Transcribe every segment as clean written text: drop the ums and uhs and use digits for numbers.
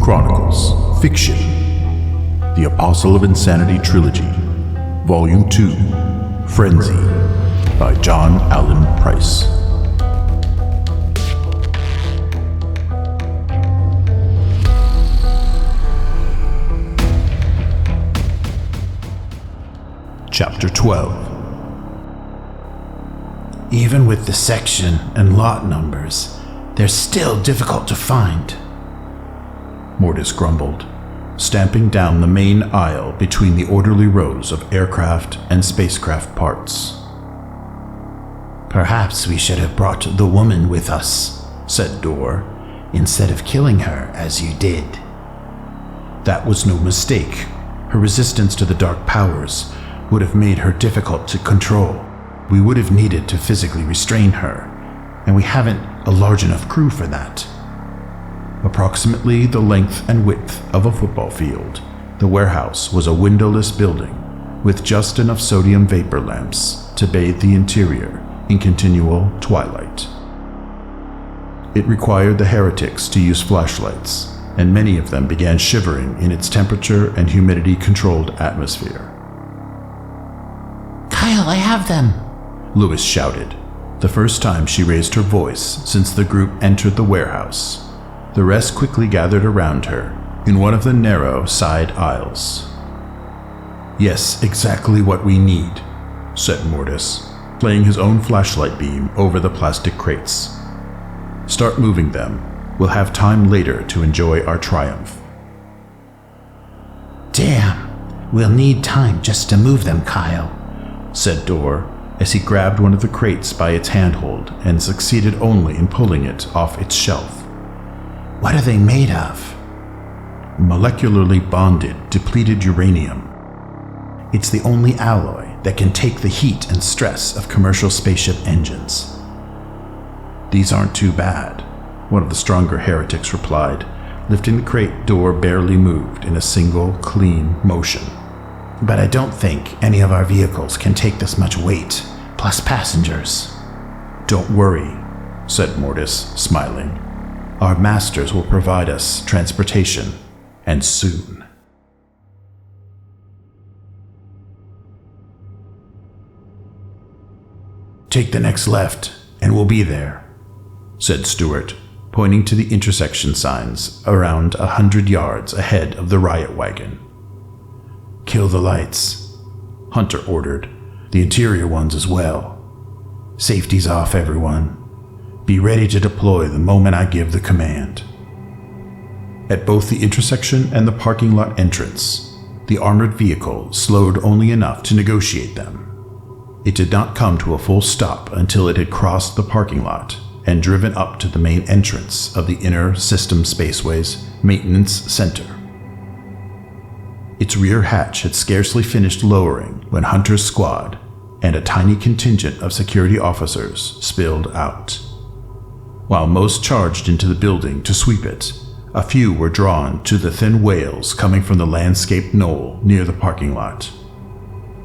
Chronicles, Fiction, The Apostle of Insanity Trilogy, Volume 2, Frenzy, by John Allen Price. Chapter 12. Even with the section and lot numbers, they're still difficult to find, Mortis grumbled, stamping down the main aisle between the orderly rows of aircraft and spacecraft parts. Perhaps we should have brought the woman with us, said Dorr, instead of killing her as you did. That was no mistake. Her resistance to the dark powers would have made her difficult to control. We would have needed to physically restrain her, and we haven't a large enough crew for that. Approximately the length and width of a football field, the warehouse was a windowless building with just enough sodium vapor lamps to bathe the interior in continual twilight. It required the heretics to use flashlights, and many of them began shivering in its temperature and humidity-controlled atmosphere. "Kyle, I have them!" Lewis shouted, the first time she raised her voice since the group entered the warehouse. The rest quickly gathered around her in one of the narrow side aisles. "Yes, exactly what we need," said Mortis, playing his own flashlight beam over the plastic crates. "Start moving them. We'll have time later to enjoy our triumph." "Damn, we'll need time just to move them, Kyle," said Dorr, as he grabbed one of the crates by its handhold and succeeded only in pulling it off its shelf. "What are they made of?" "Molecularly bonded, depleted uranium. It's the only alloy that can take the heat and stress of commercial spaceship engines." "These aren't too bad," one of the stronger heretics replied, lifting the crate door barely moved in a single, clean motion. "But I don't think any of our vehicles can take this much weight, plus passengers." "Don't worry," said Mortis, smiling. "Our masters will provide us transportation, and soon." "Take the next left, and we'll be there," said Stewart, pointing to the intersection signs around 100 yards ahead of the riot wagon. "Kill the lights," Hunter ordered. "The interior ones as well. Safety's off, everyone. Be ready to deploy the moment I give the command." At both the intersection and the parking lot entrance, the armored vehicle slowed only enough to negotiate them. It did not come to a full stop until it had crossed the parking lot and driven up to the main entrance of the Inner System Spaceway's Maintenance Center. Its rear hatch had scarcely finished lowering when Hunter's squad and a tiny contingent of security officers spilled out. While most charged into the building to sweep it, a few were drawn to the thin wails coming from the landscaped knoll near the parking lot.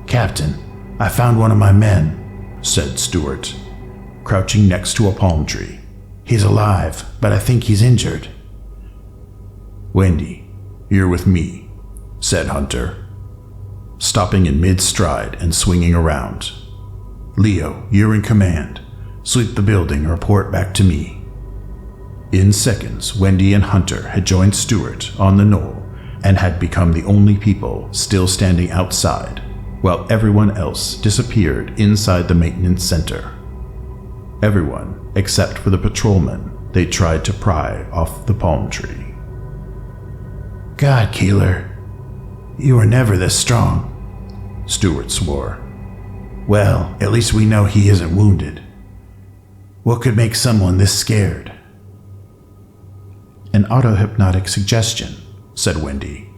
"Captain, I found one of my men," said Stewart, crouching next to a palm tree. "He's alive, but I think he's injured." "Wendy, you're with me," said Hunter, stopping in mid-stride and swinging around. "Leo, you're in command. Sweep the building and report back to me." In seconds, Wendy and Hunter had joined Stewart on the knoll and had become the only people still standing outside, while everyone else disappeared inside the maintenance center. Everyone except for the patrolman they tried to pry off the palm tree. "God, Keeler, you were never this strong," Stewart swore. "Well, at least we know he isn't wounded. What could make someone this scared?" "An auto-hypnotic suggestion," said Wendy,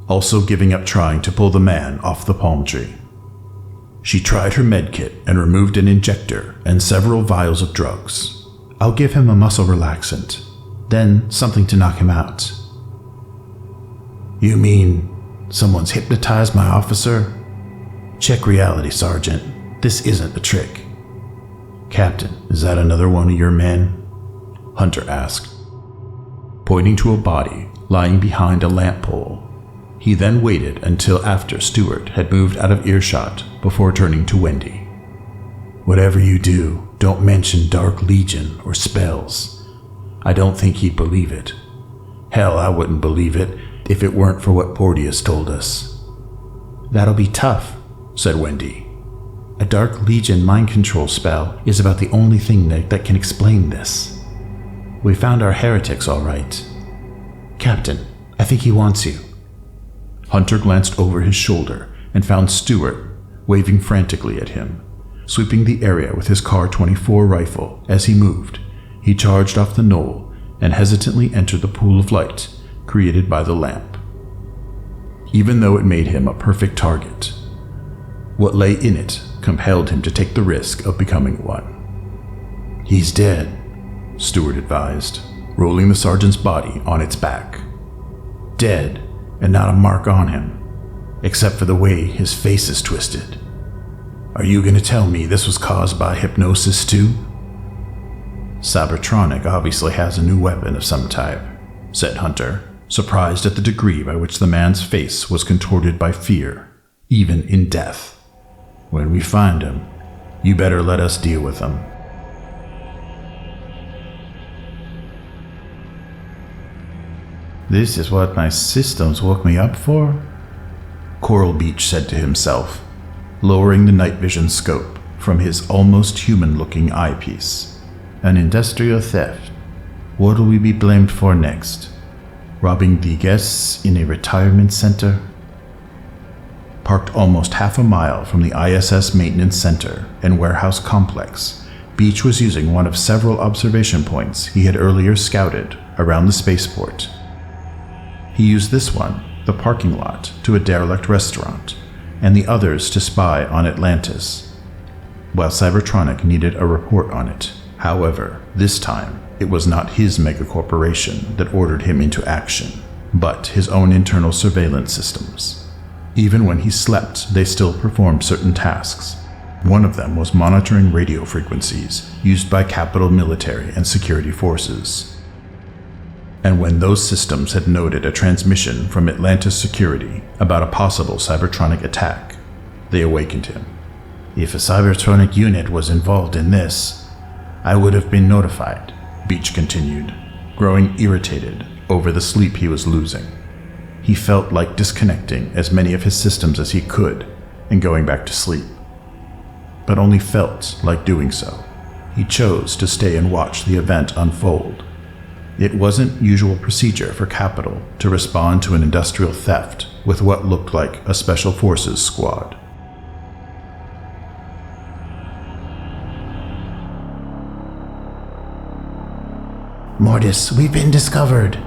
also giving up trying to pull the man off the palm tree. She tried her medkit and removed an injector and several vials of drugs. "I'll give him a muscle relaxant, then something to knock him out." "You mean someone's hypnotized my officer? Check reality, Sergeant. This isn't a trick." "Captain, is that another one of your men?" Hunter asked. pointing to a body lying behind a lamp pole. He then waited until after Stewart had moved out of earshot before turning to Wendy. "Whatever you do, don't mention Dark Legion or spells. I don't think he'd believe it. Hell, I wouldn't believe it if it weren't for what Porteous told us." "That'll be tough," said Wendy. "A Dark Legion mind control spell is about the only thing that can explain this. We found our heretics all right. Captain, I think he wants you." Hunter glanced over his shoulder and found Stewart waving frantically at him. Sweeping the area with his Car-24 rifle as he moved, he charged off the knoll and hesitantly entered the pool of light created by the lamp. Even though it made him a perfect target, what lay in it compelled him to take the risk of becoming one. "He's dead," Stewart advised, rolling the sergeant's body on its back. "Dead, and not a mark on him, except for the way his face is twisted. Are you going to tell me this was caused by hypnosis too?" "Cybertronic obviously has a new weapon of some type," said Hunter, surprised at the degree by which the man's face was contorted by fear, even in death. "When we find him, you better let us deal with him." "This is what my systems woke me up for?" Coral Beach said to himself, lowering the night vision scope from his almost human-looking eyepiece. "An industrial theft. What'll we be blamed for next? Robbing the guests in a retirement center?" Parked almost half a mile from the ISS maintenance center and warehouse complex, Beach was using one of several observation points he had earlier scouted around the spaceport. He used this one, the parking lot, to a derelict restaurant, and the others to spy on Atlantis, while Cybertronic needed a report on it. However, this time, it was not his megacorporation that ordered him into action, but his own internal surveillance systems. Even when he slept, they still performed certain tasks. One of them was monitoring radio frequencies used by Capital military and security forces. And when those systems had noted a transmission from Atlantis security about a possible Cybertronic attack, they awakened him. "If a Cybertronic unit was involved in this, I would have been notified," Beach continued, growing irritated over the sleep he was losing. He felt like disconnecting as many of his systems as he could and going back to sleep, but only felt like doing so. He chose to stay and watch the event unfold. It wasn't usual procedure for Capital to respond to an industrial theft with what looked like a Special Forces squad. "Mortis, we've been discovered,"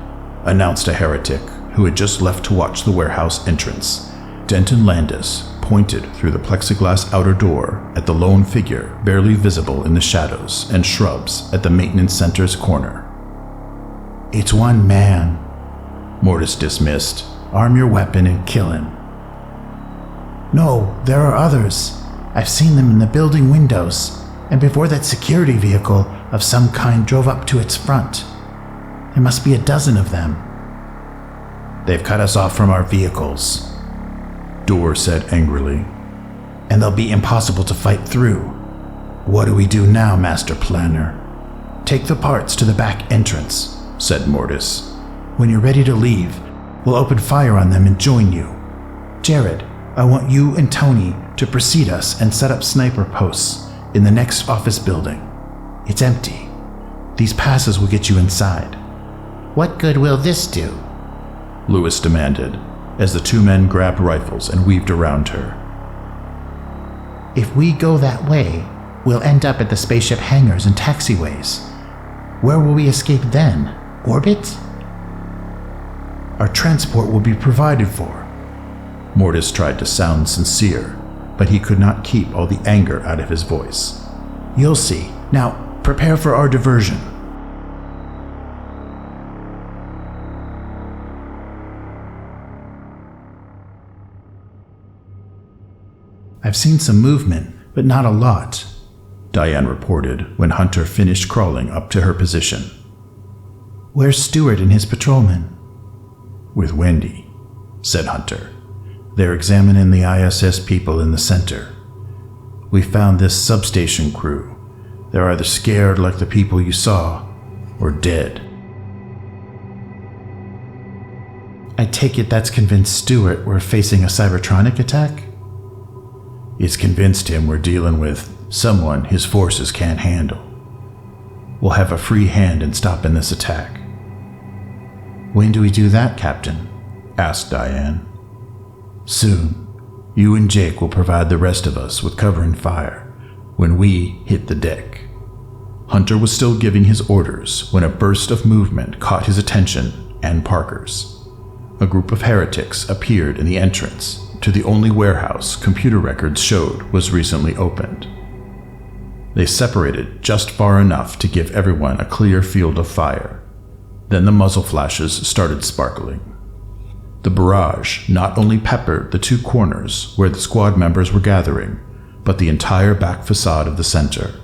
announced a heretic who had just left to watch the warehouse entrance. Denton Landis pointed through the plexiglass outer door at the lone figure barely visible in the shadows and shrubs at the maintenance center's corner. "It's one man," Mortis dismissed. "Arm your weapon and kill him." "No, there are others. I've seen them in the building windows, and before that security vehicle of some kind drove up to its front. There must be a dozen of them." "They've cut us off from our vehicles," Dorr said angrily. "And they'll be impossible to fight through. What do we do now, Master Planner?" "Take the parts to the back entrance," said Mortis. "When you're ready to leave, we'll open fire on them and join you. Jared, I want you and Tony to precede us and set up sniper posts in the next office building. It's empty. These passes will get you inside." "What good will this do?" Lewis demanded, as the two men grabbed rifles and weaved around her. "If we go that way, we'll end up at the spaceship hangars and taxiways. Where will we escape then? Orbit?" "Our transport will be provided for." Mortis tried to sound sincere, but he could not keep all the anger out of his voice. "You'll see. Now, prepare for our diversion." "I've seen some movement, but not a lot," Diane reported when Hunter finished crawling up to her position. Where's Stewart and his patrolmen? With Wendy, said Hunter. They're examining the ISS people in the center. We found this substation crew. They're either scared like the people you saw, or dead. I take it that's convinced Stewart we're facing a Cybertronic attack? It's convinced him we're dealing with someone his forces can't handle. We'll have a free hand in stopping this attack. When do we do that, Captain? Asked Diane. Soon. You and Jake will provide the rest of us with cover and fire when we hit the deck. Hunter was still giving his orders when a burst of movement caught his attention and Parker's. A group of heretics appeared in the entrance to the only warehouse computer records showed was recently opened. They separated just far enough to give everyone a clear field of fire. Then the muzzle flashes started sparkling. The barrage not only peppered the two corners where the squad members were gathering, but the entire back facade of the center.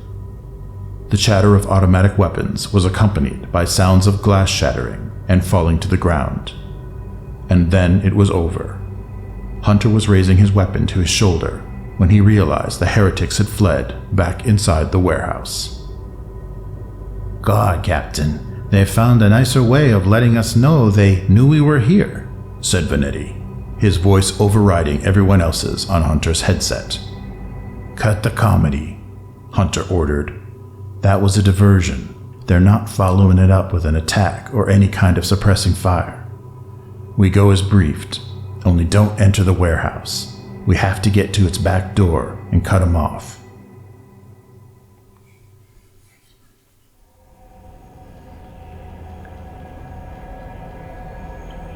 The chatter of automatic weapons was accompanied by sounds of glass shattering and falling to the ground. And then it was over. Hunter was raising his weapon to his shoulder when he realized the heretics had fled back inside the warehouse. God, Captain, they found a nicer way of letting us know they knew we were here, said Vanetti, his voice overriding everyone else's on Hunter's headset. Cut the comedy, Hunter ordered. That was a diversion. They're not following it up with an attack or any kind of suppressing fire. We go as briefed, only don't enter the warehouse. We have to get to its back door and cut them off.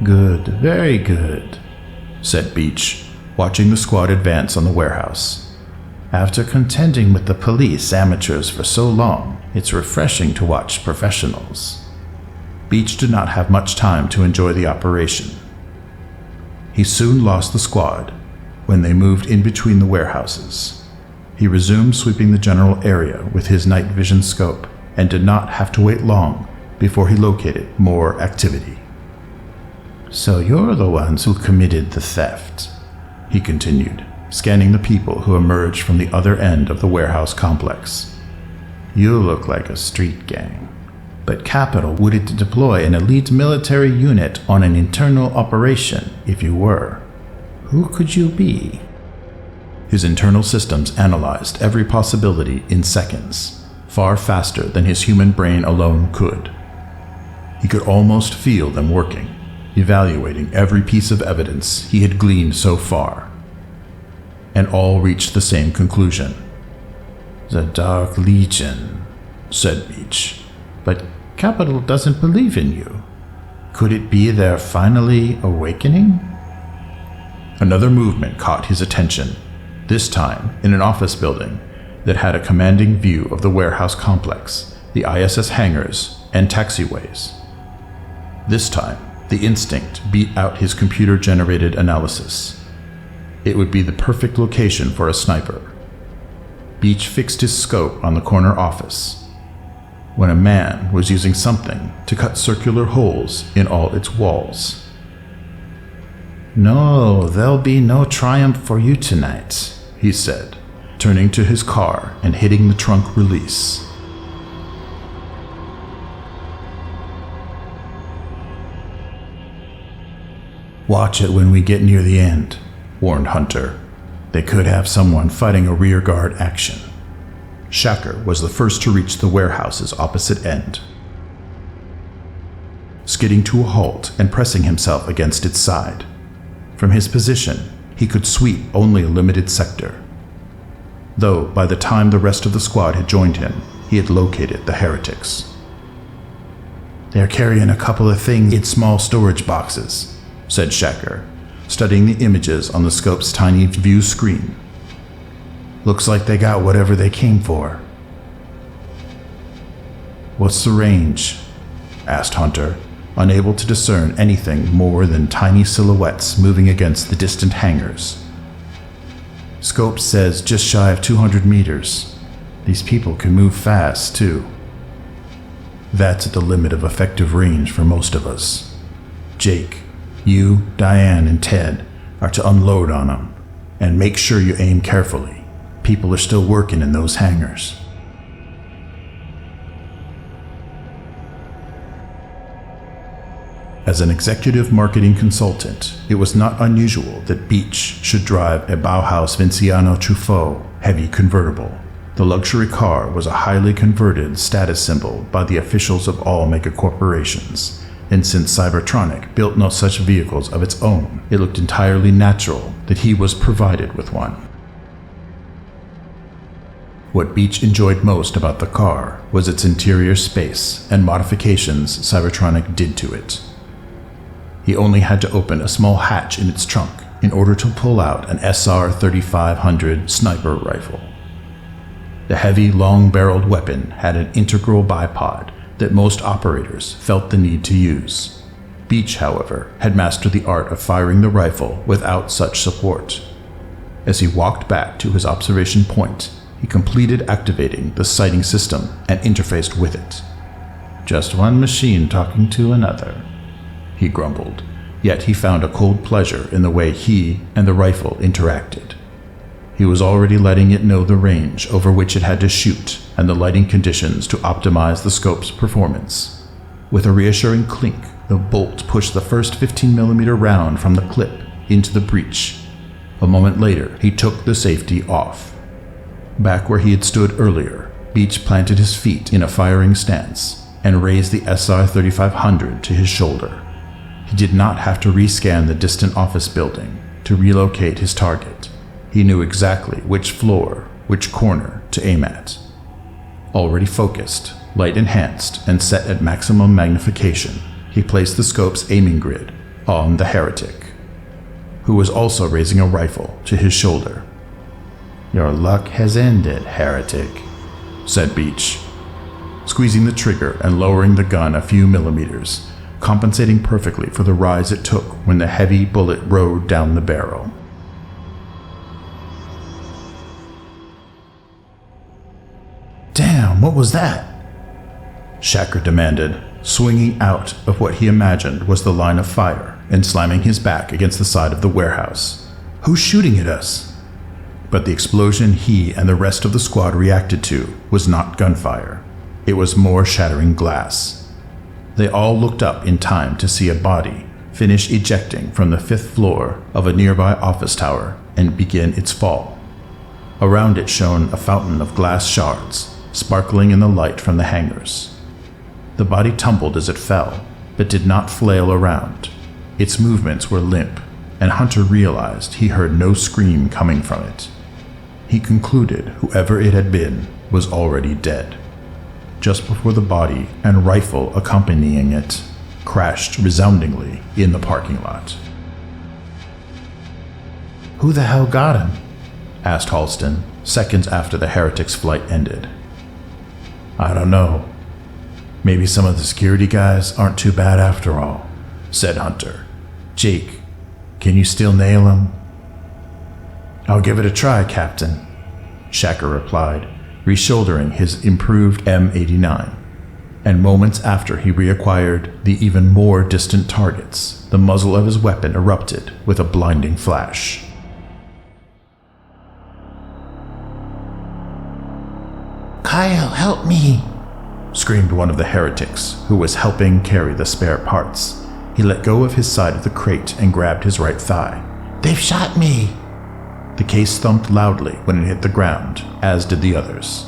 Good, very good, said Beach, watching the squad advance on the warehouse. After contending with the police amateurs for so long, it's refreshing to watch professionals. Beach did not have much time to enjoy the operation. He soon lost the squad when they moved in between the warehouses. He resumed sweeping the general area with his night vision scope and did not have to wait long before he located more activity. So you're the ones who committed the theft, he continued, scanning the people who emerged from the other end of the warehouse complex. You look like a street gang, but Capital wouldn't deploy an elite military unit on an internal operation if you were. Who could you be? His internal systems analyzed every possibility in seconds, far faster than his human brain alone could. He could almost feel them working, evaluating every piece of evidence he had gleaned so far. And all reached the same conclusion. The Dark Legion, said Beach. But Capital doesn't believe in you. Could it be they're finally awakening? Another movement caught his attention, this time in an office building that had a commanding view of the warehouse complex, the ISS hangars, and taxiways. This time, the instinct beat out his computer-generated analysis. It would be the perfect location for a sniper. Beach fixed his scope on the corner office, when a man was using something to cut circular holes in all its walls. No, there'll be no triumph for you tonight, he said, turning to his car and hitting the trunk release. Watch it when we get near the end, warned Hunter. They could have someone fighting a rearguard action. Shacker was the first to reach the warehouse's opposite end. Skidding to a halt and pressing himself against its side. From his position, he could sweep only a limited sector. Though by the time the rest of the squad had joined him, he had located the heretics. They're carrying a couple of things in small storage boxes, said Shacker, studying the images on the scope's tiny view screen. Looks like they got whatever they came for. What's the range? Asked Hunter, unable to discern anything more than tiny silhouettes moving against the distant hangars. Scope says just shy of 200 meters. These people can move fast, too. That's at the limit of effective range for most of us. Jake, you, Diane, and Ted are to unload on them, and make sure you aim carefully. People are still working in those hangars. As an executive marketing consultant, it was not unusual that Beach should drive a Bauhaus Vinciano Truffaut heavy convertible. The luxury car was a highly converted status symbol by the officials of all megacorporations, and since Cybertronic built no such vehicles of its own, it looked entirely natural that he was provided with one. What Beach enjoyed most about the car was its interior space and modifications Cybertronic did to it. He only had to open a small hatch in its trunk in order to pull out an SR-3500 sniper rifle. The heavy, long-barreled weapon had an integral bipod that most operators felt the need to use. Beach, however, had mastered the art of firing the rifle without such support. As he walked back to his observation point, he completed activating the sighting system and interfaced with it. "Just one machine talking to another," he grumbled, yet he found a cold pleasure in the way he and the rifle interacted. He was already letting it know the range over which it had to shoot and the lighting conditions to optimize the scope's performance. With a reassuring clink, the bolt pushed the first 15mm round from the clip into the breech. A moment later, he took the safety off. Back where he had stood earlier, Beach planted his feet in a firing stance and raised the SR-3500 to his shoulder. He did not have to rescan the distant office building to relocate his target. He knew exactly which floor, which corner to aim at. Already focused, light enhanced, and set at maximum magnification, he placed the scope's aiming grid on the heretic, who was also raising a rifle to his shoulder. "Your luck has ended, heretic," said Beach, squeezing the trigger and lowering the gun a few millimeters, compensating perfectly for the rise it took when the heavy bullet rode down the barrel. "Damn, what was that?" Shacker demanded, swinging out of what he imagined was the line of fire and slamming his back against the side of the warehouse. "Who's shooting at us?" But the explosion he and the rest of the squad reacted to was not gunfire. It was more shattering glass. They all looked up in time to see a body finish ejecting from the 5th floor of a nearby office tower and begin its fall. Around it shone a fountain of glass shards, sparkling in the light from the hangars. The body tumbled as it fell, but did not flail around. Its movements were limp, and Hunter realized he heard no scream coming from it. He concluded whoever it had been was already dead. Just before the body and rifle accompanying it crashed resoundingly in the parking lot. "Who the hell got him?" asked Halston, seconds after the heretic's flight ended. "I don't know. Maybe some of the security guys aren't too bad after all," said Hunter. "Jake, can you still nail him?" "I'll give it a try, Captain," Shacker replied, reshouldering his improved M89. And moments after he reacquired the even more distant targets, the muzzle of his weapon erupted with a blinding flash. "Kyle, help me!" screamed one of the heretics who was helping carry the spare parts. He let go of his side of the crate and grabbed his right thigh. "They've shot me!" The case thumped loudly when it hit the ground, as did the others.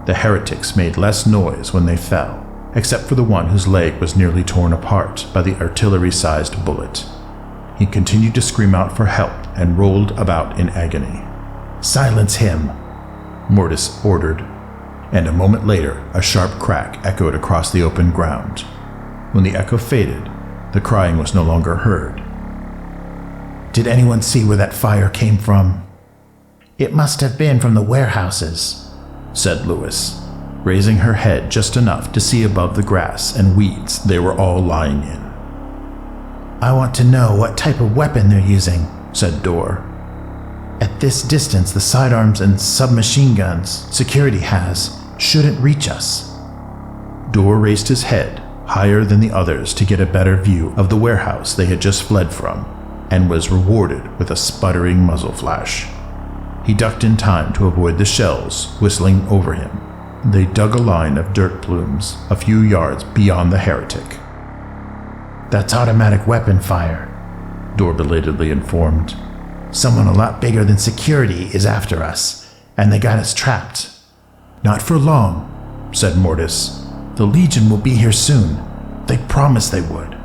The heretics made less noise when they fell, except for the one whose leg was nearly torn apart by the artillery-sized bullet. He continued to scream out for help and rolled about in agony. "Silence him," Mortis ordered, and a moment later a sharp crack echoed across the open ground. When the echo faded, the crying was no longer heard. "Did anyone see where that fire came from?" "It must have been from the warehouses," said Lewis, raising her head just enough to see above the grass and weeds they were all lying in. "I want to know what type of weapon they're using," said Dorr. "At this distance, the sidearms and submachine guns security has shouldn't reach us." Dor raised his head higher than the others to get a better view of the warehouse they had just fled from, and was rewarded with a sputtering muzzle flash. He ducked in time to avoid the shells whistling over him. They dug a line of dirt plumes a few yards beyond the heretic. "That's automatic weapon fire," Dor belatedly informed. "Someone a lot bigger than security is after us, and they got us trapped." "Not for long," said Mortis. "The Legion will be here soon. They promised they would."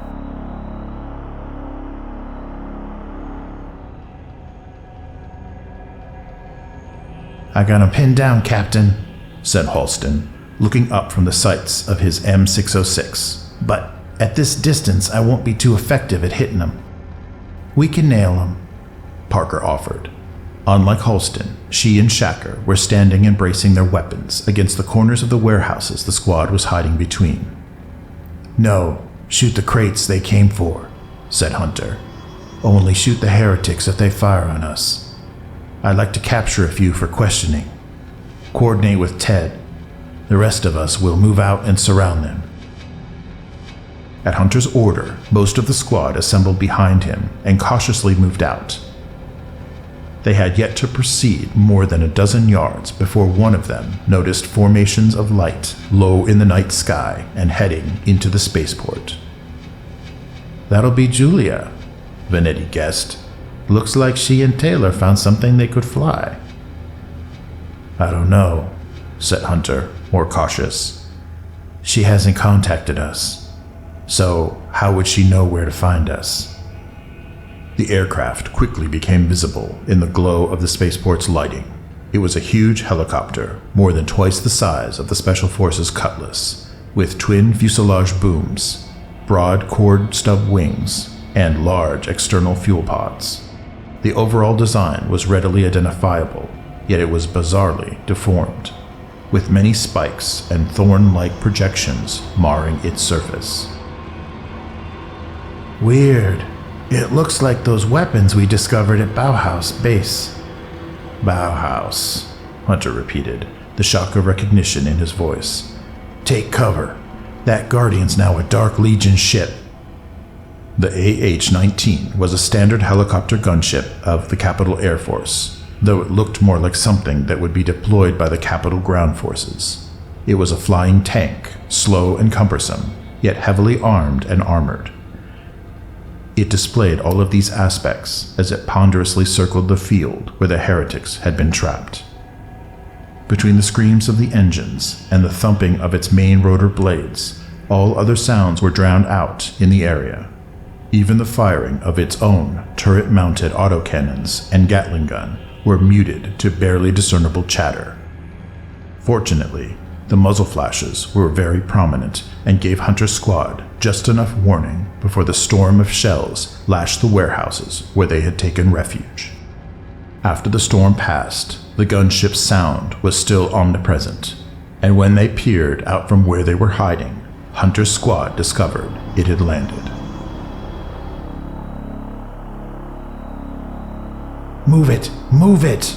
"I got him pinned down, Captain," said Halston, looking up from the sights of his M606. "But at this distance, I won't be too effective at hitting them." "We can nail him," Parker offered. Unlike Halston, she and Shacker were standing and bracing their weapons against the corners of the warehouses the squad was hiding between. "No, shoot the crates they came for," said Hunter. "Only shoot the heretics if they fire on us. I'd like to capture a few for questioning. Coordinate with Ted. The rest of us will move out and surround them." At Hunter's order, most of the squad assembled behind him and cautiously moved out. They had yet to proceed more than a dozen yards before one of them noticed formations of light low in the night sky and heading into the spaceport. "That'll be Julia," Vanetti guessed. "Looks like she and Taylor found something they could fly." "I don't know," said Hunter, more cautious. "She hasn't contacted us. So how would she know where to find us?" The aircraft quickly became visible in the glow of the spaceport's lighting. It was a huge helicopter, more than twice the size of the Special Forces Cutlass, with twin fuselage booms, broad cord stub wings, and large external fuel pods. The overall design was readily identifiable, yet it was bizarrely deformed, with many spikes and thorn-like projections marring its surface. "Weird. It looks like those weapons we discovered at Bauhaus Base." "Bauhaus," Hunter repeated, the shock of recognition in his voice. "Take cover. That Guardian's now a Dark Legion ship." The AH-19 was a standard helicopter gunship of the Capital Air Force, though it looked more like something that would be deployed by the Capital Ground Forces. It was a flying tank, slow and cumbersome, yet heavily armed and armored. It displayed all of these aspects as it ponderously circled the field where the heretics had been trapped. Between the screams of the engines and the thumping of its main rotor blades, all other sounds were drowned out in the area. Even the firing of its own turret-mounted autocannons and Gatling gun were muted to barely discernible chatter. Fortunately, the muzzle flashes were very prominent and gave Hunter's squad just enough warning before the storm of shells lashed the warehouses where they had taken refuge. After the storm passed, the gunship's sound was still omnipresent, and when they peered out from where they were hiding, Hunter's squad discovered it had landed. "Move it! Move it!"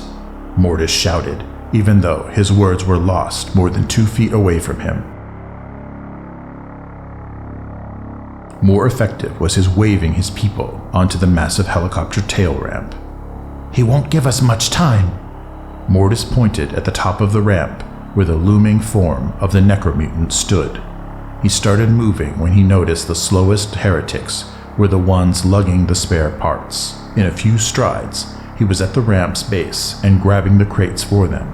Mortis shouted, even though his words were lost more than 2 feet away from him. More effective was his waving his people onto the massive helicopter tail ramp. "He won't give us much time." Mortis pointed at the top of the ramp where the looming form of the necromutant stood. He started moving when he noticed the slowest heretics were the ones lugging the spare parts. In a few strides, he was at the ramp's base and grabbing the crates for them.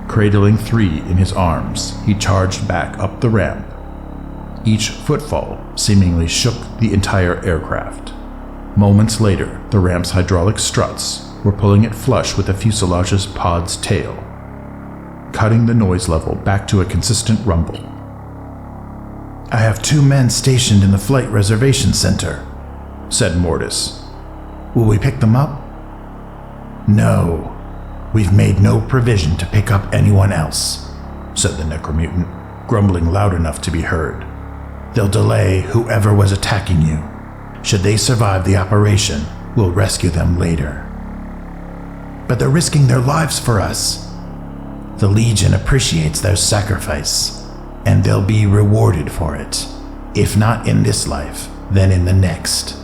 Cradling 3 in his arms, he charged back up the ramp. Each footfall seemingly shook the entire aircraft. Moments later, the ramp's hydraulic struts were pulling it flush with the fuselage's pod's tail, cutting the noise level back to a consistent rumble. "I have 2 men stationed in the flight reservation center," said Mortis. "Will we pick them up?" "No. We've made no provision to pick up anyone else," said the necromutant, grumbling loud enough to be heard. "They'll delay whoever was attacking you. Should they survive the operation, we'll rescue them later." "But they're risking their lives for us." "The Legion appreciates their sacrifice. and they'll be rewarded for it. If not in this life, then in the next.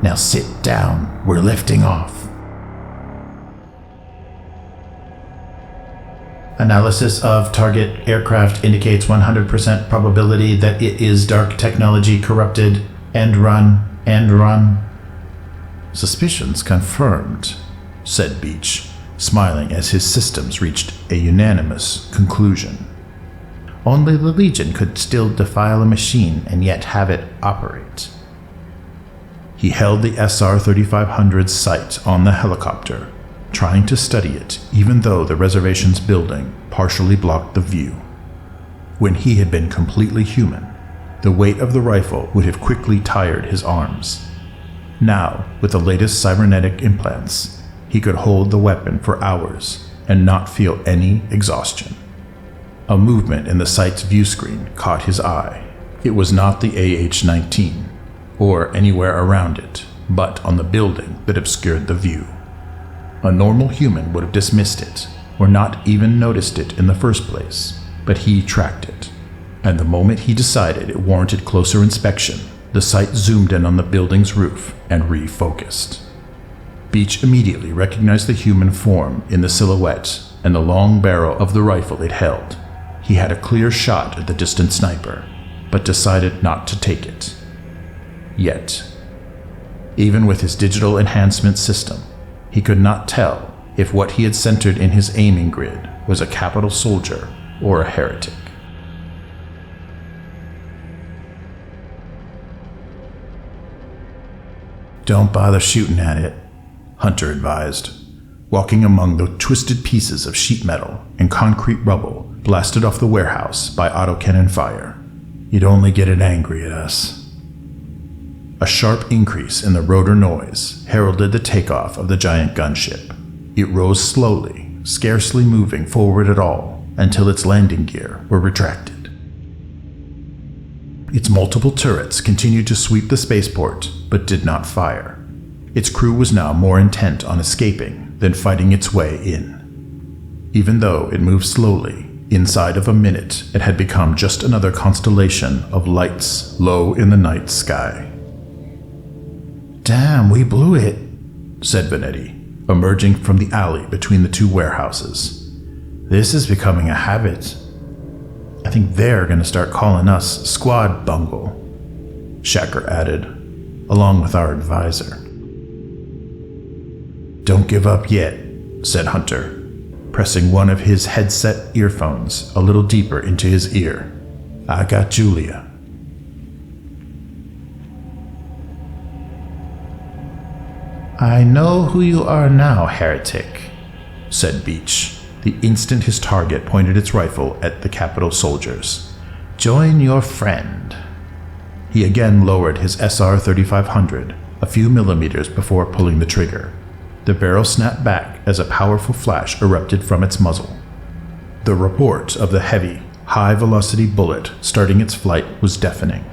Now sit down, we're lifting off. Analysis of target aircraft indicates 100% probability that it is dark technology corrupted. End run. Suspicions confirmed, said Beach, smiling as his systems reached a unanimous conclusion. Only the Legion could still defile a machine and yet have it operate. He held the SR-3500's sight on the helicopter, trying to study it even though the reservation's building partially blocked the view. When he had been completely human, the weight of the rifle would have quickly tired his arms. Now, with the latest cybernetic implants, he could hold the weapon for hours and not feel any exhaustion. A movement in the sight's view screen caught his eye. It was not the AH-19, or anywhere around it, but on the building that obscured the view. A normal human would have dismissed it, or not even noticed it in the first place, but he tracked it. And the moment he decided it warranted closer inspection, the sight zoomed in on the building's roof and refocused. Beach immediately recognized the human form in the silhouette and the long barrel of the rifle it held. He had a clear shot at the distant sniper, but decided not to take it. Yet, even with his digital enhancement system, he could not tell if what he had centered in his aiming grid was a capital soldier or a heretic. Don't bother shooting at it, Hunter advised, walking among the twisted pieces of sheet metal and concrete rubble blasted off the warehouse by autocannon fire. You'd only get it angry at us. A sharp increase in the rotor noise heralded the takeoff of the giant gunship. It rose slowly, scarcely moving forward at all until its landing gear were retracted. Its multiple turrets continued to sweep the spaceport, but did not fire. Its crew was now more intent on escaping than fighting its way in. Even though it moved slowly, inside of a minute it had become just another constellation of lights low in the night sky. Damn, we blew it, said Vanetti, emerging from the alley between the two warehouses. This is becoming a habit. I think they're going to start calling us Squad Bungle, Shacker added, along with our advisor. Don't give up yet, said Hunter, pressing one of his headset earphones a little deeper into his ear. I got Julia. I know who you are now, heretic, said Beach, the instant his target pointed its rifle at the capital soldiers. Join your friend. He again lowered his SR-3500 a few millimeters before pulling the trigger. The barrel snapped back as a powerful flash erupted from its muzzle. The report of the heavy, high-velocity bullet starting its flight was deafening,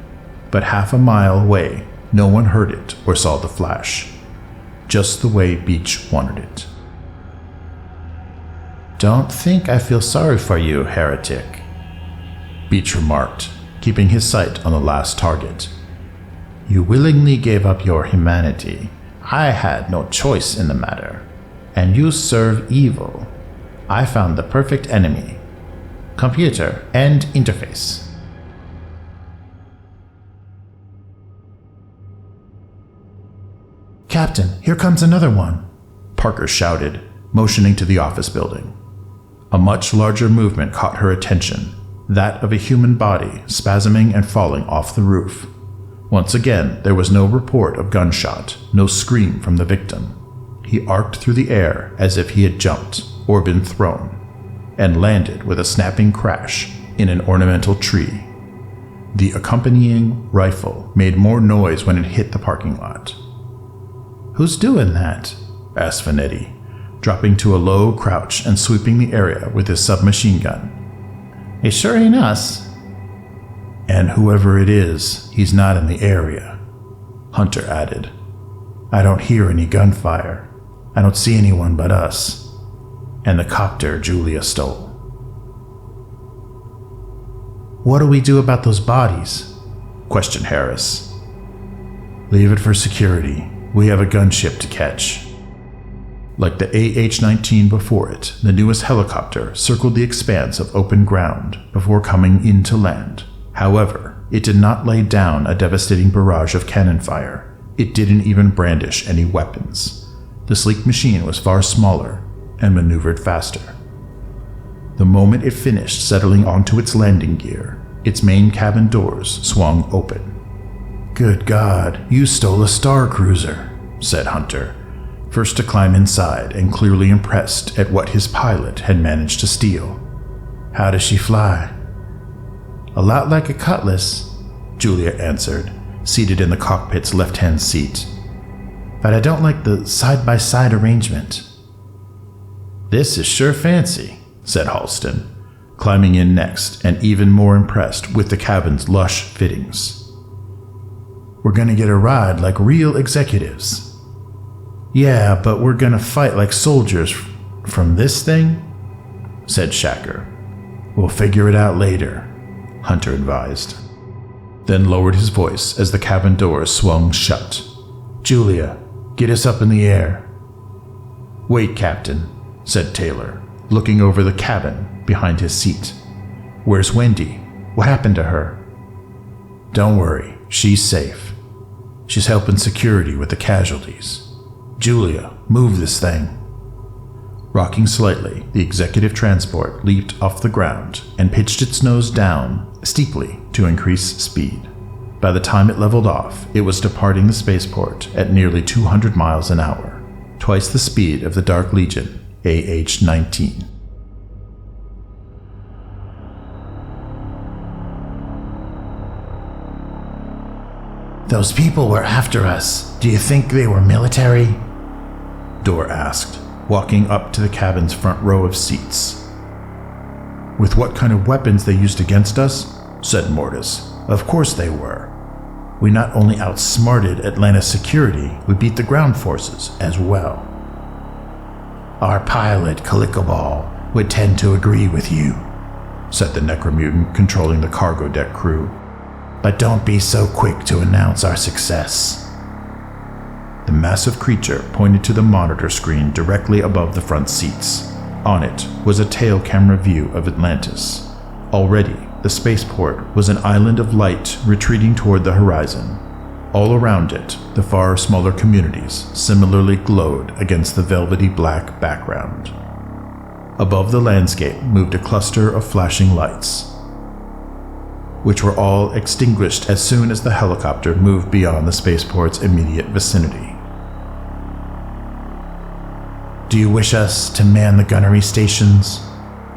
but half a mile away, no one heard it or saw the flash, just the way Beach wanted it. Don't think I feel sorry for you, heretic, Beach remarked, keeping his sight on the last target. You willingly gave up your humanity. I had no choice in the matter, and you serve evil. I found the perfect enemy. Computer, end interface. Captain, here comes another one, Parker shouted, motioning to the office building. A much larger movement caught her attention, that of a human body spasming and falling off the roof. Once again, there was no report of gunshot, no scream from the victim. He arced through the air as if he had jumped or been thrown, and landed with a snapping crash in an ornamental tree. The accompanying rifle made more noise when it hit the parking lot. Who's doing that? asked Vanetti, dropping to a low crouch and sweeping the area with his submachine gun. It sure ain't us. And whoever it is, he's not in the area, Hunter added. I don't hear any gunfire. I don't see anyone but us. And the copter Julia stole. What do we do about those bodies? questioned Harris. Leave it for security. We have a gunship to catch. Like the AH-19 before it, the newest helicopter circled the expanse of open ground before coming in to land. However, it did not lay down a devastating barrage of cannon fire. It didn't even brandish any weapons. The sleek machine was far smaller and maneuvered faster. The moment it finished settling onto its landing gear, its main cabin doors swung open. Good God, you stole a star cruiser, said Hunter, first to climb inside and clearly impressed at what his pilot had managed to steal. How does she fly? A lot like a Cutlass, Julia answered, seated in the cockpit's left-hand seat. But I don't like the side-by-side arrangement. This is sure fancy, said Halston, climbing in next and even more impressed with the cabin's lush fittings. We're gonna get a ride like real executives. Yeah, but we're gonna fight like soldiers from this thing? Said Shacker. We'll figure it out later, Hunter advised. Then lowered his voice as the cabin doors swung shut. Julia, get us up in the air. Wait, Captain, said Taylor, looking over the cabin behind his seat. Where's Wendy? What happened to her? Don't worry, she's safe. She's helping security with the casualties. Julia, move this thing. Rocking slightly, the executive transport leaped off the ground and pitched its nose down steeply to increase speed. By the time it leveled off, it was departing the spaceport at nearly 200 miles an hour, twice the speed of the Dark Legion AH-19. Those people were after us. Do you think they were military? Dorr asked, walking up to the cabin's front row of seats. With what kind of weapons they used against us? Said Mortis. Of course they were. We not only outsmarted Atlanta's security, we beat the ground forces as well. Our pilot, Calicoball, would tend to agree with you, said the necromutant controlling the cargo deck crew. But don't be so quick to announce our success. The massive creature pointed to the monitor screen directly above the front seats. On it was a tail camera view of Atlantis. Already, the spaceport was an island of light retreating toward the horizon. All around it, the far smaller communities similarly glowed against the velvety black background. Above the landscape moved a cluster of flashing lights, which were all extinguished as soon as the helicopter moved beyond the spaceport's immediate vicinity. Do you wish us to man the gunnery stations?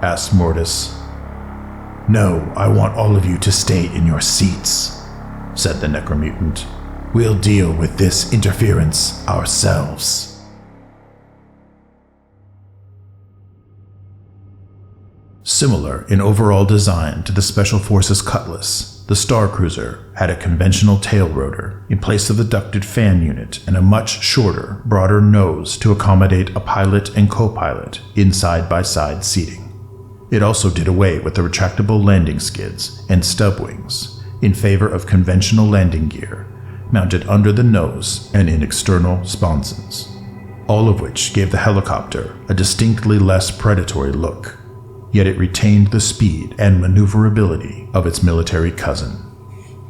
Asked Mortis. No, I want all of you to stay in your seats, said the necromutant. We'll deal with this interference ourselves. Similar in overall design to the Special Forces Cutlass, the Star Cruiser had a conventional tail rotor in place of the ducted fan unit and a much shorter, broader nose to accommodate a pilot and co-pilot in side-by-side seating. It also did away with the retractable landing skids and stub wings in favor of conventional landing gear mounted under the nose and in external sponsons, all of which gave the helicopter a distinctly less predatory look. Yet it retained the speed and maneuverability of its military cousin.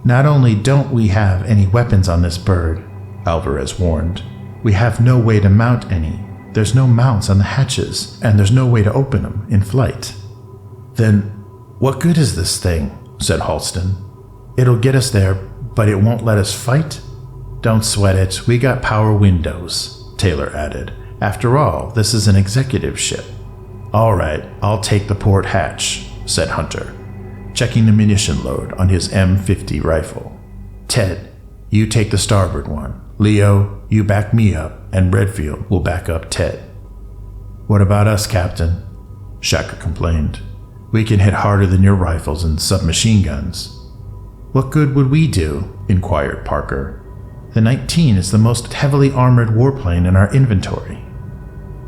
Not only don't we have any weapons on this bird, Alvarez warned, we have no way to mount any. There's no mounts on the hatches, and there's no way to open them in flight. Then, what good is this thing? Said Halston. It'll get us there, but it won't let us fight? Don't sweat it, we got power windows, Taylor added. After all, this is an executive ship. All right, I'll take the port hatch, said Hunter, checking the munition load on his M50 rifle. Ted, you take the starboard one. Leo, you back me up, and Redfield will back up Ted. What about us, Captain? Shacker complained. We can hit harder than your rifles and submachine guns. What good would we do? Inquired Parker. The 19 is the most heavily armored warplane in our inventory.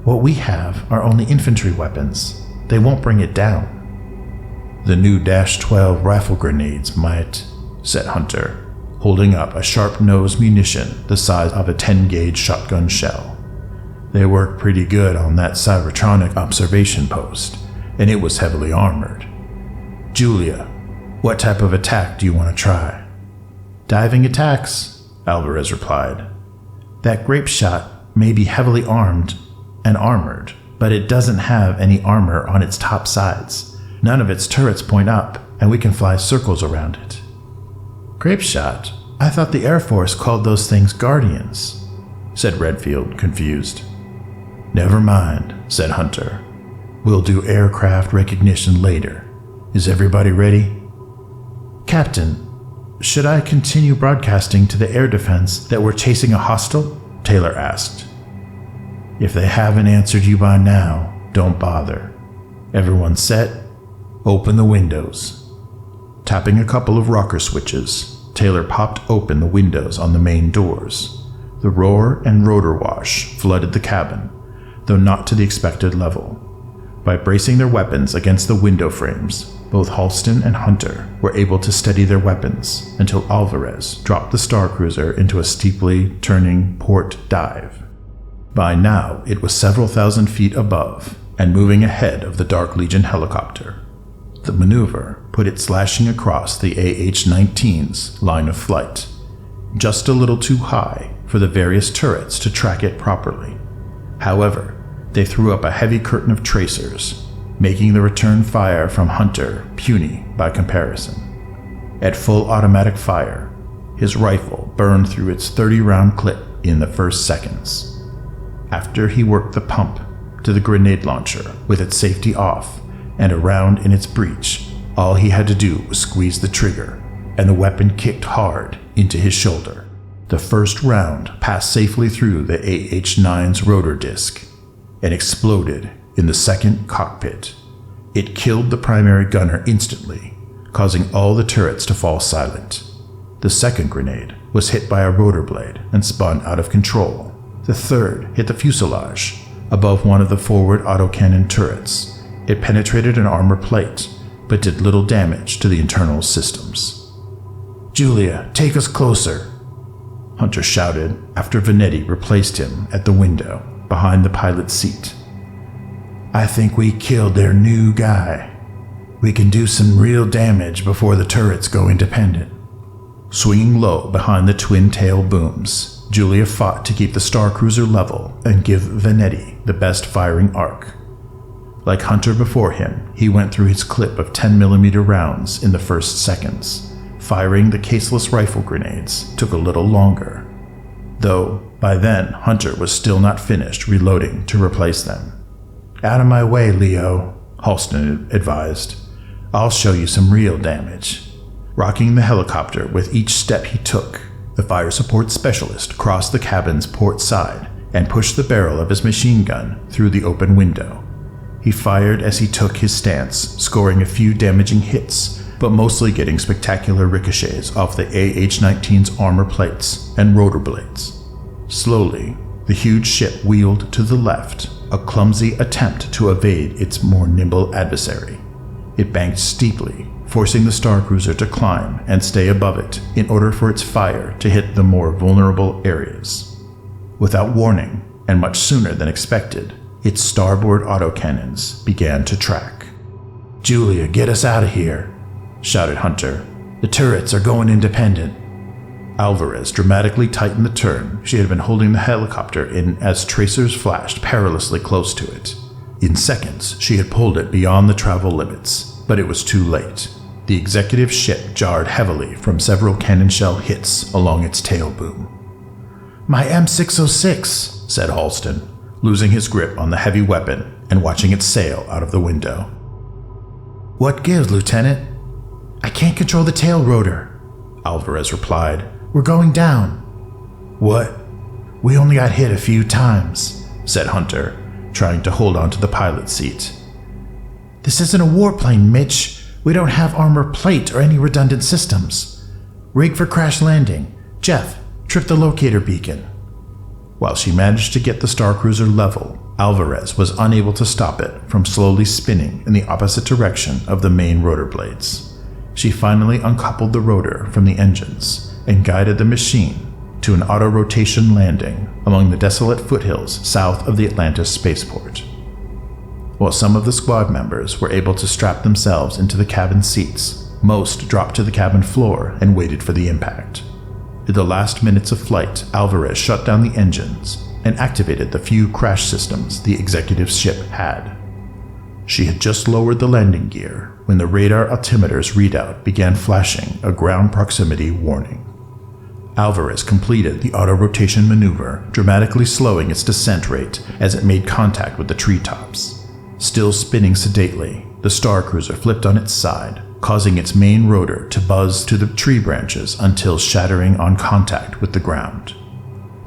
What we have are only infantry weapons. They won't bring it down. The new -12 rifle grenades might, said Hunter, holding up a sharp-nosed munition the size of a 10-gauge shotgun shell. They worked pretty good on that Cybertronic observation post, and it was heavily armored. Julia, what type of attack do you want to try? Diving attacks, Alvarez replied. That grape shot may be heavily armed and armored, but it doesn't have any armor on its top sides. None of its turrets point up, and we can fly circles around it. Grape shot? I thought the Air Force called those things Guardians, said Redfield, confused. Never mind, said Hunter. We'll do aircraft recognition later. Is everybody ready? Captain, should I continue broadcasting to the air defense that we're chasing a hostile? Taylor asked. If they haven't answered you by now, don't bother. Everyone set? Open the windows. Tapping a couple of rocker switches, Taylor popped open the windows on the main doors. The roar and rotor wash flooded the cabin, though not to the expected level. By bracing their weapons against the window frames, both Halston and Hunter were able to steady their weapons until Alvarez dropped the Star Cruiser into a steeply turning port dive. By now, it was several thousand feet above and moving ahead of the Dark Legion helicopter. The maneuver put it slashing across the AH-19's line of flight, just a little too high for the various turrets to track it properly. However, they threw up a heavy curtain of tracers, making the return fire from Hunter puny by comparison. At full automatic fire, his rifle burned through its 30-round clip in the first seconds. After he worked the pump to the grenade launcher with its safety off and a round in its breech, all he had to do was squeeze the trigger, and the weapon kicked hard into his shoulder. The first round passed safely through the AH-9's rotor disc and exploded in the second cockpit. It killed the primary gunner instantly, causing all the turrets to fall silent. The second grenade was hit by a rotor blade and spun out of control. The third hit the fuselage, above one of the forward autocannon turrets. It penetrated an armor plate, but did little damage to the internal systems. Julia, take us closer, Hunter shouted after Vanetti replaced him at the window behind the pilot's seat. I think we killed their new guy. We can do some real damage before the turrets go independent. Swinging low behind the twin-tail booms, Julia fought to keep the Star Cruiser level and give Vanetti the best firing arc. Like Hunter before him, he went through his clip of 10mm rounds in the first seconds. Firing the caseless rifle grenades took a little longer, though by then Hunter was still not finished reloading to replace them. Out of my way, Leo, Halston advised. I'll show you some real damage. Rocking the helicopter with each step he took, the fire support specialist crossed the cabin's port side and pushed the barrel of his machine gun through the open window. He fired as he took his stance, scoring a few damaging hits, but mostly getting spectacular ricochets off the AH-19's armor plates and rotor blades. Slowly, the huge ship wheeled to the left, a clumsy attempt to evade its more nimble adversary. It banked steeply, forcing the Star Cruiser to climb and stay above it in order for its fire to hit the more vulnerable areas. Without warning, and much sooner than expected, its starboard autocannons began to track. Julia, get us out of here, shouted Hunter. The turrets are going independent. Alvarez dramatically tightened the turn she had been holding the helicopter in as tracers flashed perilously close to it. In seconds, she had pulled it beyond the travel limits, but it was too late. The executive ship jarred heavily from several cannon shell hits along its tail boom. My M606, said Halston, losing his grip on the heavy weapon and watching it sail out of the window. What gives, Lieutenant? I can't control the tail rotor, Alvarez replied. We're going down. What? We only got hit a few times, said Hunter, trying to hold on to the pilot's seat. This isn't a warplane, Mitch. We don't have armor plate or any redundant systems. Rig for crash landing. Jeff, trip the locator beacon. While she managed to get the Star Cruiser level, Alvarez was unable to stop it from slowly spinning in the opposite direction of the main rotor blades. She finally uncoupled the rotor from the engines and guided the machine to an auto-rotation landing among the desolate foothills south of the Atlantis spaceport. While some of the squad members were able to strap themselves into the cabin seats, most dropped to the cabin floor and waited for the impact. In the last minutes of flight, Alvarez shut down the engines and activated the few crash systems the executive's ship had. She had just lowered the landing gear when the radar altimeter's readout began flashing a ground proximity warning. Alvarez completed the auto-rotation maneuver, dramatically slowing its descent rate as it made contact with the treetops. Still spinning sedately, the Star Cruiser flipped on its side, causing its main rotor to buzz to the tree branches until shattering on contact with the ground.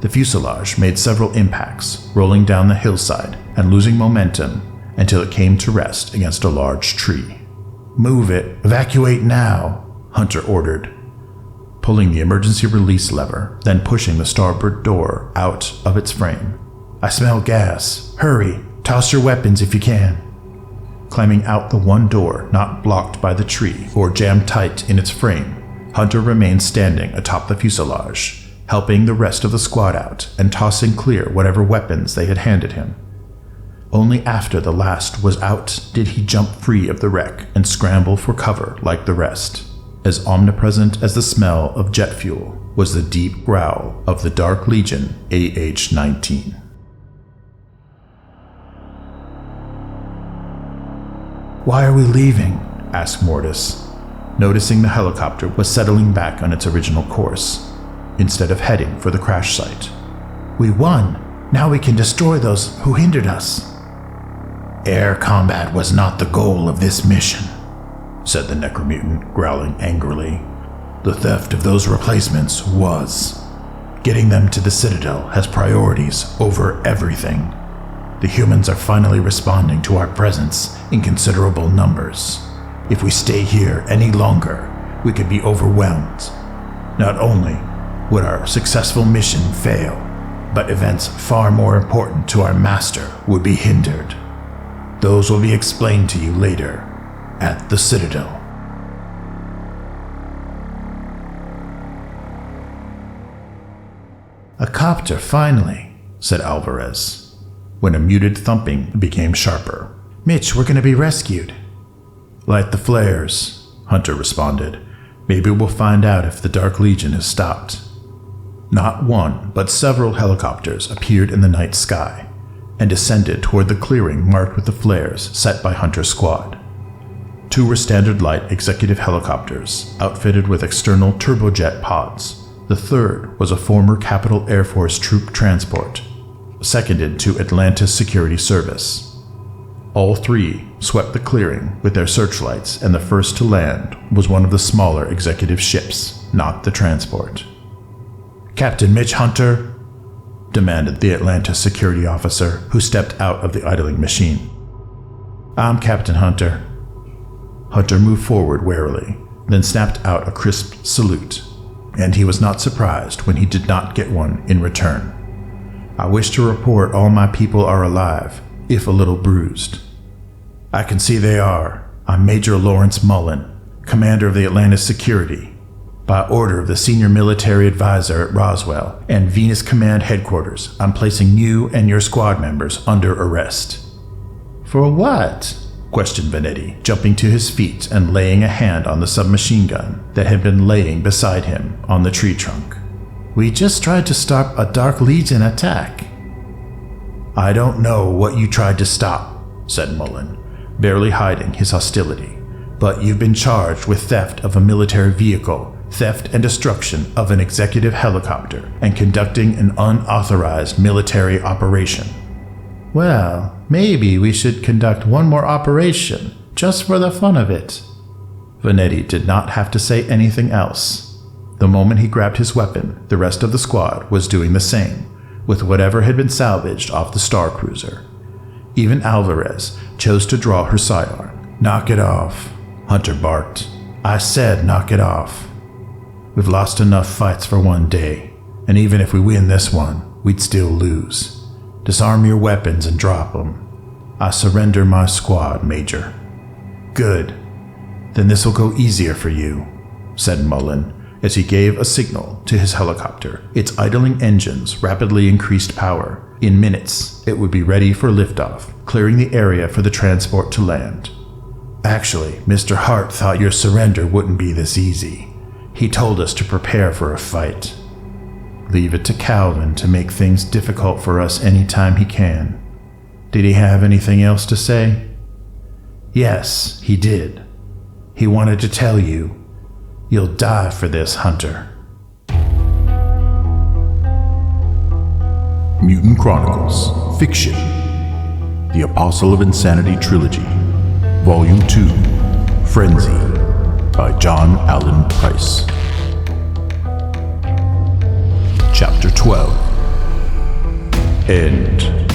The fuselage made several impacts, rolling down the hillside and losing momentum until it came to rest against a large tree. "Move it! Evacuate now!" Hunter ordered, pulling the emergency release lever, then pushing the starboard door out of its frame. "I smell gas. Hurry! Toss your weapons if you can." Climbing out the one door not blocked by the tree or jammed tight in its frame, Hunter remained standing atop the fuselage, helping the rest of the squad out and tossing clear whatever weapons they had handed him. Only after the last was out did he jump free of the wreck and scramble for cover like the rest. As omnipresent as the smell of jet fuel was the deep growl of the Dark Legion AH-19. "Why are we leaving?" asked Mortis, noticing the helicopter was settling back on its original course, instead of heading for the crash site. "We won. Now we can destroy those who hindered us." "Air combat was not the goal of this mission," said the necromutant, growling angrily. "The theft of those replacements was. Getting them to the Citadel has priorities over everything. The humans are finally responding to our presence in considerable numbers. If we stay here any longer, we could be overwhelmed. Not only would our successful mission fail, but events far more important to our master would be hindered. Those will be explained to you later at the Citadel." "A copter, finally," said Alvarez, when a muted thumping became sharper. "Mitch, we're going to be rescued." "Light the flares," Hunter responded. "Maybe we'll find out if the Dark Legion has stopped." Not one, but several helicopters appeared in the night sky and descended toward the clearing marked with the flares set by Hunter's squad. Two were standard light executive helicopters, outfitted with external turbojet pods. The third was a former Capitol Air Force troop transport, seconded to Atlantis Security Service. All three swept the clearing with their searchlights, and the first to land was one of the smaller executive ships, not the transport. "Captain Mitch Hunter?" demanded the Atlantis security officer, who stepped out of the idling machine. "I'm Captain Hunter." Hunter moved forward warily, then snapped out a crisp salute, and he was not surprised when he did not get one in return. "I wish to report all my people are alive, if a little bruised." "I can see they are. I'm Major Lawrence Mullen, commander of the Atlantis Security. By order of the senior military advisor at Roswell and Venus Command Headquarters, I'm placing you and your squad members under arrest." "For what?" questioned Vanetti, jumping to his feet and laying a hand on the submachine gun that had been laying beside him on the tree trunk. "We just tried to stop a Dark Legion attack." "I don't know what you tried to stop," said Mullen, barely hiding his hostility, "but you've been charged with theft of a military vehicle, theft and destruction of an executive helicopter, and conducting an unauthorized military operation." "Well, maybe we should conduct one more operation, just for the fun of it." Vanetti did not have to say anything else. The moment he grabbed his weapon, the rest of the squad was doing the same, with whatever had been salvaged off the Star Cruiser. Even Alvarez chose to draw her sidearm. "Knock it off," Hunter barked. "I said knock it off. We've lost enough fights for one day, and even if we win this one, we'd still lose. Disarm your weapons and drop them. I surrender my squad, Major. Good. Then this'll go easier for you, said Mullen, as he gave a signal to his helicopter. Its idling engines rapidly increased power. In minutes, it would be ready for liftoff, clearing the area for the transport to land. Actually, Mr. Hart thought your surrender wouldn't be this easy. He told us to prepare for a fight. Leave it to Calvin to make things difficult for us anytime he can. Did he have anything else to say? Yes, he did. He wanted to tell you, you'll die for this, Hunter. Mutant Chronicles, Fiction. The Apostle of Insanity Trilogy, Volume 2, Frenzy, by John Allen Price. Chapter 12. End.